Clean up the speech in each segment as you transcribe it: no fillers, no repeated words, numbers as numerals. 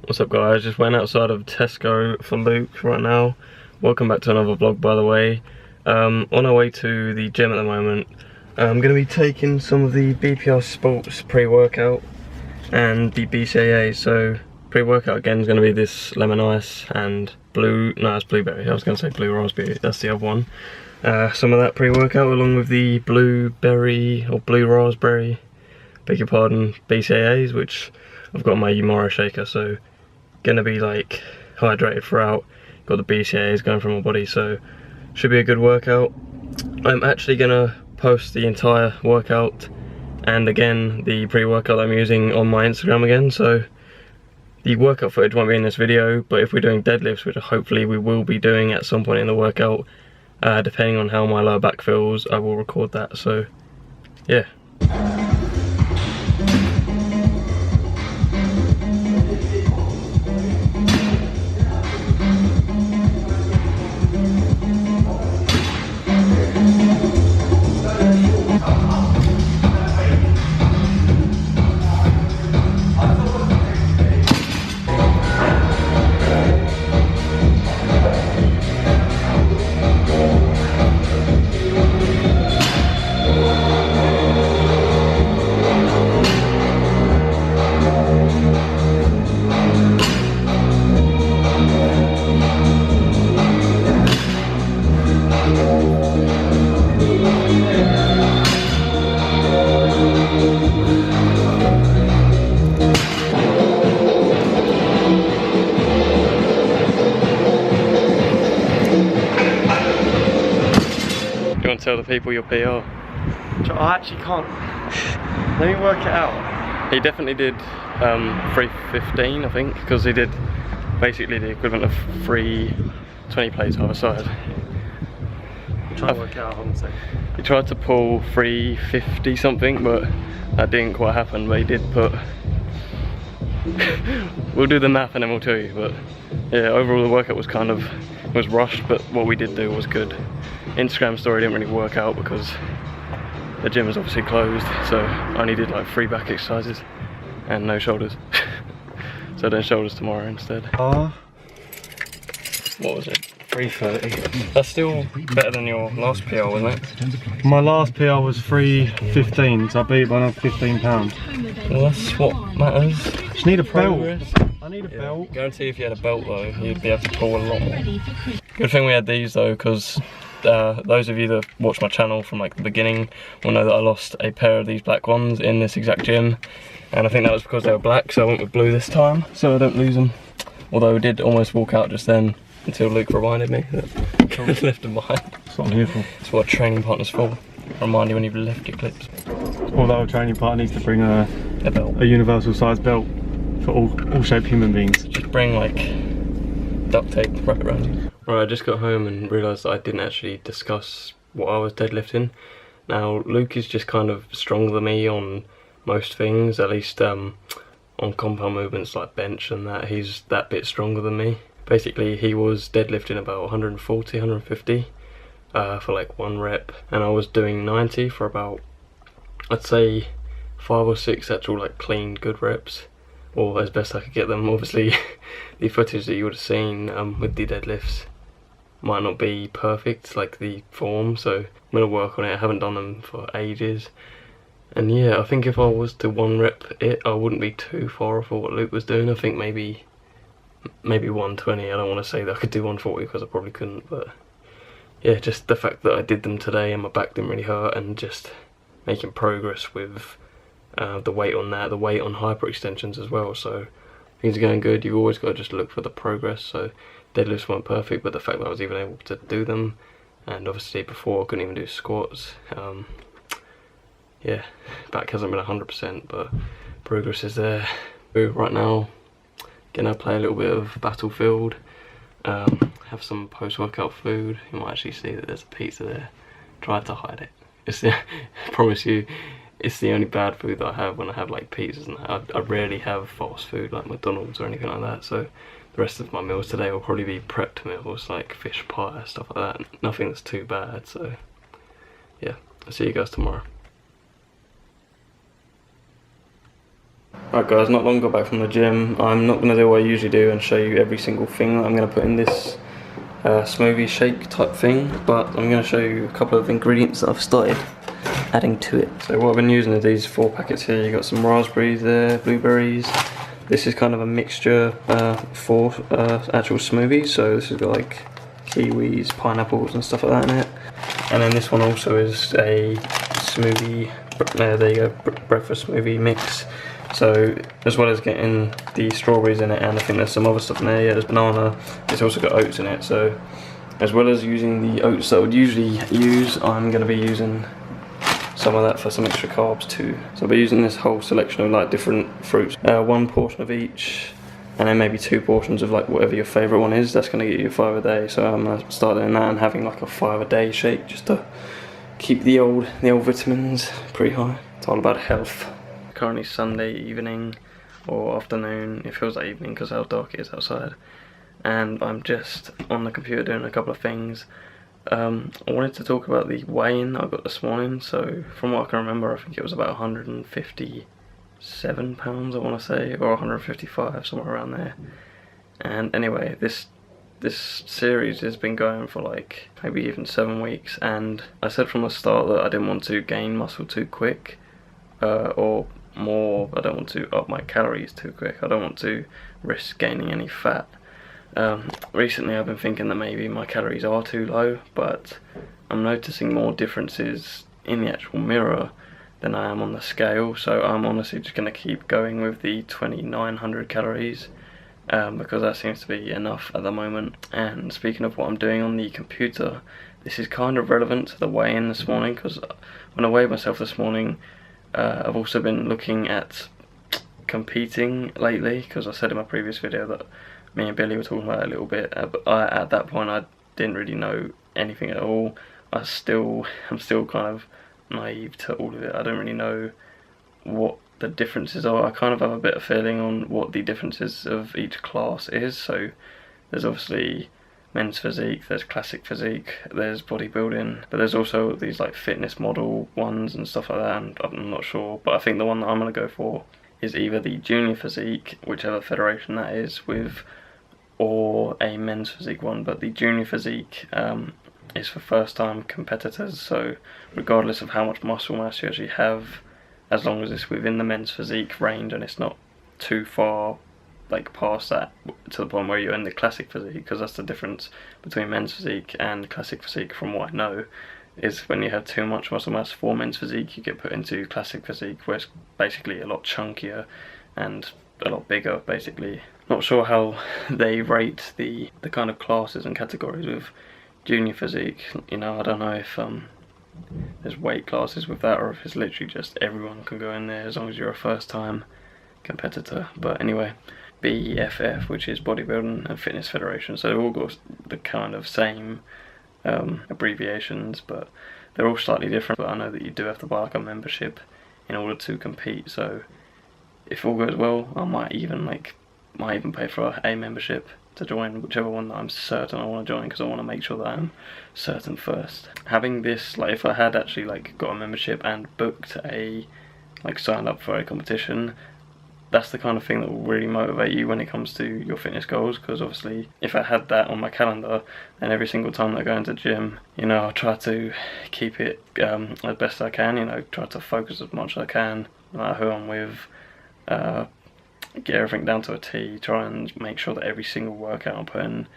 What's up guys, just went outside of Tesco for Luke right now. Welcome back to another vlog by the way. On our way to the gym at the moment. I'm going to be taking some of the BPR Sports pre-workout and the BCAA. So pre-workout again is going to be this lemon ice and it's blueberry. I was going to say blue raspberry, that's the other one. Some of that pre-workout along with the blueberry or blue raspberry, beg your pardon, BCAAs, which I've got my Umaro shaker, so gonna be like hydrated throughout. Got the BCAAs going through my body, so should be a good workout. I'm actually gonna post the entire workout and again the pre-workout I'm using on my Instagram again, so the workout footage won't be in this video, but if we're doing deadlifts, which hopefully we will be doing at some point in the workout, depending on how my lower back feels, I will record that, so yeah. Tell the people your PR. I actually can't. Let me work it out. He definitely did 315, I think, because he did basically the equivalent of 320 plates either side. Try to work it out, hold on a second. He tried to pull 350 something, but that didn't quite happen. But he did put. We'll do the math and then we'll tell you. But yeah, overall the workout was was rushed, but what we did do was good. Instagram story didn't really work out because the gym was obviously closed, so I only did like 3 back exercises and no shoulders. So then shoulders tomorrow instead. What was it? 330. That's still better than your last PR, wasn't it? My last PR was 315, so I beat it by another £15. Well, that's what matters. Just need a belt. I need a belt. Guarantee if you had a belt though, you'd be able to pull a lot more. Good thing we had these though, because those of you that watch my channel from like the beginning will know that I lost a pair of these black ones in this exact gym, and I think that was because they were black, so I went with blue this time so I don't lose them. Although I did almost walk out just then until Luke reminded me that I left them behind. That's what I'm here for. That's what a training partner's for. Remind you when you've left your clips. Although a training partner needs to bring a belt, a universal size belt for all shaped human beings. Just bring like duct tape, wrap it around you. Right, I just got home and realised that I didn't actually discuss what I was deadlifting. Now, Luke is just kind of stronger than me on most things, at least on compound movements like bench and that. He's that bit stronger than me. Basically, he was deadlifting about 140, 150 for like 1 rep, and I was doing 90 for about, I'd say 5 or 6 actual like clean good reps, or as best I could get them. Obviously, the footage that you would have seen with the deadlifts might not be perfect, like the form, so I'm gonna work on it. I haven't done them for ages, and yeah, I think if I was to 1 rep it, I wouldn't be too far off of what Luke was doing. I think maybe 120. I don't want to say that I could do 140 because I probably couldn't, but yeah, just the fact that I did them today and my back didn't really hurt, and just making progress with the weight on that, the weight on hyperextensions as well, so things are going good. You've always got to just look for the progress. So deadlifts weren't perfect, but the fact that I was even able to do them, and obviously before I couldn't even do squats, yeah, back hasn't been 100%, but progress is there. Right now, gonna play a little bit of Battlefield, have some post-workout food. You might actually see that there's a pizza there. Tried to hide it. I promise you, it's the only bad food that I have when I have like pizzas and that. I rarely have fast food like McDonald's or anything like that, so the rest of my meals today will probably be prepped meals like fish pie, stuff like that. Nothing that's too bad, so yeah, I'll see you guys tomorrow. Right guys, not long got back from the gym. I'm not going to do what I usually do and show you every single thing that I'm going to put in this smoothie shake type thing, but I'm going to show you a couple of ingredients that I've started adding to it. So what I've been using are these 4 packets here. You got some raspberries there, blueberries. This is kind of a mixture for actual smoothies. So this has got like kiwis, pineapples and stuff like that in it. And then this one also is a smoothie, there you go, breakfast smoothie mix. So as well as getting the strawberries in it, and I think there's some other stuff in there, yeah, there's banana, it's also got oats in it. So as well as using the oats that I would usually use, I'm going to be using some of that for some extra carbs too. So I'll be using this whole selection of like different fruits, 1 portion of each, and then maybe 2 portions of like whatever your favourite one is. That's going to get you 5 a day, so I'm going to start doing that and having like a 5 a day shake just to keep the old vitamins pretty high. It's all about health. Currently Sunday evening or afternoon, it feels like evening because how dark it is outside, and I'm just on the computer doing a couple of things. I wanted to talk about the weigh-in I got this morning. So from what I can remember, I think it was about 157 pounds, I want to say, or 155, somewhere around there. And anyway, this series has been going for like maybe even 7 weeks, and I said from the start that I didn't want to gain muscle too quick, or more, I don't want to up my calories too quick. I don't want to risk gaining any fat. Recently I've been thinking that maybe my calories are too low, but I'm noticing more differences in the actual mirror than I am on the scale, so I'm honestly just going to keep going with the 2900 calories, because that seems to be enough at the moment. And speaking of what I'm doing on the computer, this is kind of relevant to the weigh-in this morning, because when I weighed myself this morning, I've also been looking at competing lately, because I said in my previous video that me and Billy were talking about it a little bit, but at that point I didn't really know anything at all. I'm still kind of naive to all of it. I don't really know what the differences are. I kind of have a bit of feeling on what the differences of each class is. So there's obviously men's physique, there's classic physique, there's bodybuilding, but there's also these like fitness model ones and stuff like that, and I'm not sure, but I think the one that I'm going to go for is either the junior physique, whichever federation that is with, or a men's physique one. But the junior physique is for first time competitors, so regardless of how much muscle mass you actually have, as long as it's within the men's physique range and it's not too far like past that to the point where you're in the classic physique, because that's the difference between men's physique and classic physique from what I know, is when you have too much muscle mass for men's physique, you get put into classic physique, where it's basically a lot chunkier and a lot bigger basically. Not sure how they rate the kind of classes and categories with junior physique, you know. I don't know if there's weight classes with that, or if it's literally just everyone can go in there as long as you're a first time competitor. But anyway, BFF, which is Bodybuilding and Fitness Federation, so they've all got the kind of same abbreviations, but they're all slightly different. But I know that you do have to buy like a membership in order to compete, so if all goes well, I might even pay for a membership to join whichever one that I'm certain I want to join, because I want to make sure that I'm certain first. Having this, like if I had actually like got a membership and booked signed up for a competition, that's the kind of thing that will really motivate you when it comes to your fitness goals, because obviously if I had that on my calendar, then every single time that I go into the gym, you know, I'll try to keep it as best I can, you know, try to focus as much as I can, no matter who I'm with, get everything down to a T, try and make sure that every single workout I'm putting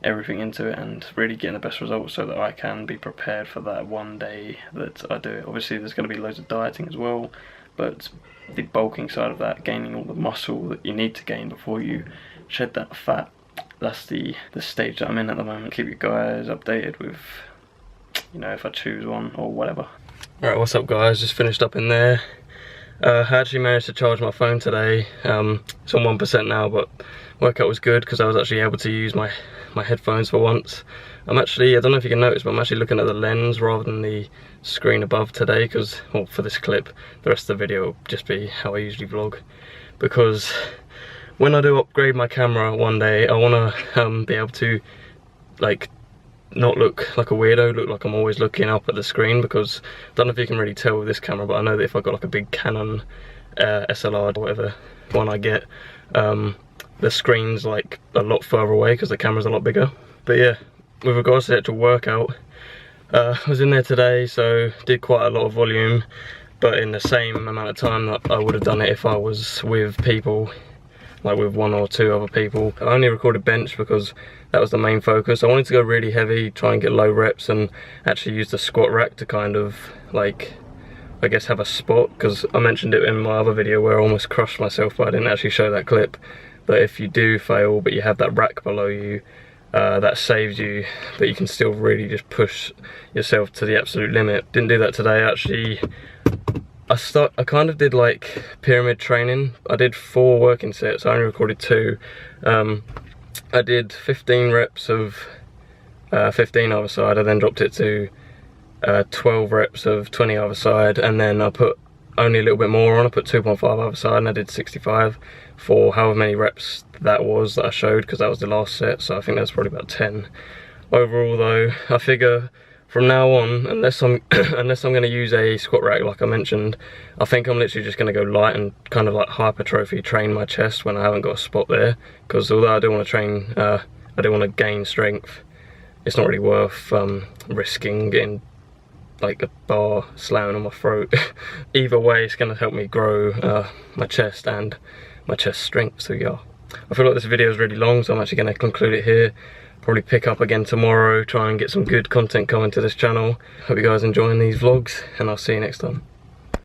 everything into it and really getting the best results so that I can be prepared for that one day that I do it. Obviously there's going to be loads of dieting as well, but the bulking side of that, gaining all the muscle that you need to gain before you shed that fat, that's the stage that I'm in at the moment. Keep you guys updated with, you know, if I choose one or whatever. Alright, what's up guys, just finished up in there. I actually managed to charge my phone today. It's on 1% now, but workout was good because I was actually able to use my headphones for once. I don't know if you can notice, but I'm actually looking at the lens rather than the screen above today, because, well, for this clip, the rest of the video will just be how I usually vlog. Because when I do upgrade my camera one day, I want to be able to, like, not look like a weirdo, look like I'm always looking up at the screen, because I don't know if you can really tell with this camera, but I know that if I got like a big Canon SLR, whatever one I get, the screen's like a lot further away because the camera's a lot bigger. But yeah, with regards to the actual workout, I was in there today, so did quite a lot of volume, but in the same amount of time that I would have done it if I was with people, like with 1 or 2 other people. I only recorded bench because that was the main focus. I wanted to go really heavy, try and get low reps, and actually use the squat rack to kind of like, I guess, have a spot, because I mentioned it in my other video where I almost crushed myself, but I didn't actually show that clip. But if you do fail but you have that rack below you, that saves you, but you can still really just push yourself to the absolute limit. Didn't do that today. Actually, I kind of did like pyramid training. I did 4 working sets, I only recorded 2. I did 15 reps of 15 either side. I then dropped it to 12 reps of 20 either side, and then I put only a little bit more on. I put 2.5 either side, and I did 65 for however many reps that was that I showed, because that was the last set, so I think that's probably about 10 overall. Though I figure from now on, unless I'm unless I'm going to use a squat rack like I mentioned, I think I'm literally just going to go light and kind of like hypertrophy train my chest when I haven't got a spot there, because although I do want to train, I do want to gain strength, it's not really worth risking getting like a bar slamming on my throat. Either way, it's going to help me grow my chest and my chest strength. So yeah, I feel like this video is really long, so I'm actually going to conclude it here. Probably pick up again tomorrow, try and get some good content coming to this channel. Hope you guys enjoying these vlogs, and I'll see you next time.